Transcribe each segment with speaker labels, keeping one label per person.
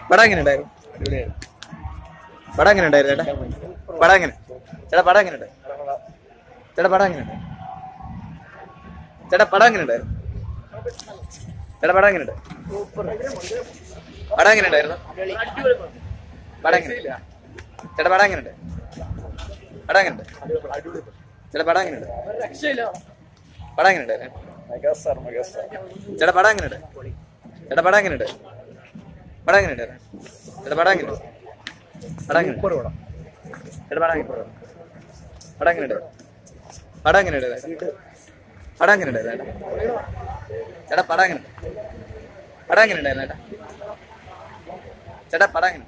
Speaker 1: പടം എങ്ങനെ ഉണ്ടായിരുന്നു? പടം എങ്ങനെ ഉണ്ടായിരുന്നു ചേട്ടാ? പടം എങ്ങനെ ചേട്ടാ? പടം എങ്ങനെ ഉണ്ടായിരുന്നു ചേട്ടാ? പടം എങ്ങനെ ഉണ്ടായിരുന്നു ചേട്ടാ? പടം എങ്ങനെ ഉണ്ടായിരുന്നു ചേട്ടാ? പടം എങ്ങനെ ഉണ്ടായിരുന്നു? പടം എങ്ങനെ ഉണ്ടായിരുന്നു? പടം എങ്ങനെ ചേട്ടാ? പടം എങ്ങനെ ഉണ്ട്? പടം എങ്ങനെ ഉണ്ട് ചേട്ടാ? പടം എങ്ങനെ ഉണ്ട്? പടം എങ്ങനെ ഉണ്ടായിരുന്നു ചേട്ടാ? പടം എങ്ങനെ ഉണ്ട് ചേട്ടാ? പടം എങ്ങനെ ഉണ്ട്? പടം എങ്ങനെ ഉണ്ടായിരുന്നു ചേട്ടാ? പടം എങ്ങനെ പടം എങ്ങനെ ചേട്ടാ? പടം എങ്ങനെ പടം എങ്ങനെ ഉണ്ട്? പടം എങ്ങനെ ഉണ്ട്? പടം എങ്ങനെ ഉണ്ടായിരുന്നു ചേട്ടാ? പടം എങ്ങനെ പടം എങ്ങനെ ഉണ്ടായിരുന്നു ചേട്ടാ? പടം എങ്ങനെ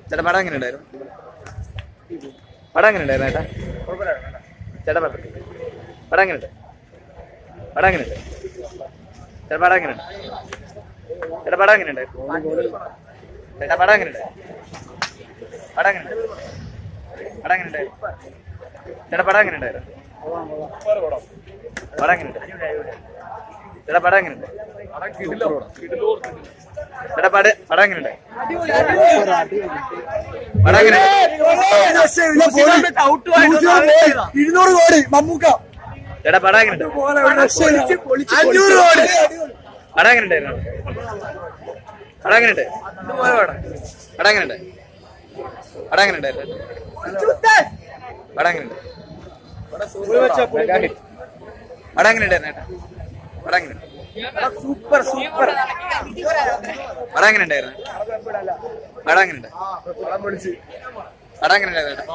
Speaker 1: ചേട്ടാ? പടം എങ്ങനെ ഉണ്ടായിരുന്നു? പടം എങ്ങനെ ഉണ്ടായിരുന്നു ചേട്ടാ? പടം എങ്ങനെ ഉണ്ട്? പടം എങ്ങനെ ഉണ്ട് ചേട്ടാ? പടം എങ്ങനെ ചേട്ടാ? പടം എങ്ങനെ ഉണ്ട് ചേട്ടാ? പടം എങ്ങനെ ഉണ്ട്? പടം എങ്ങനെ പടം എങ്ങനെ ഉണ്ടായിരുന്നു ചേട്ടാ? പടം എങ്ങനെ ഉണ്ടായിരുന്നു? പടം എങ്ങനെ ചേട്ടാ? പടം എങ്ങനെ ചേട്ടാ? പടം എങ്ങനെ പടം എങ്ങനെ
Speaker 2: 200 കോടി മമ്മൂക്ക
Speaker 1: ചേട്ടാ? പടം എങ്ങനെ
Speaker 2: 500 കോടി
Speaker 1: പടം എങ്ങനെ ഉണ്ടായിരുന്നു? പടം എങ്ങനെ പടം എങ്ങനെ പടം എങ്ങനെ ഉണ്ടായിരുന്നു? പടം എങ്ങനെ പടം എങ്ങനെ ഉണ്ടായിരുന്നു? പടം എങ്ങനെ
Speaker 2: സൂപ്പർ സൂപ്പർ
Speaker 1: പടം എങ്ങനെ ഉണ്ടായിരുന്നു? പടം എങ്ങനെ പടം എങ്ങനെ ഉണ്ടായിരുന്നു?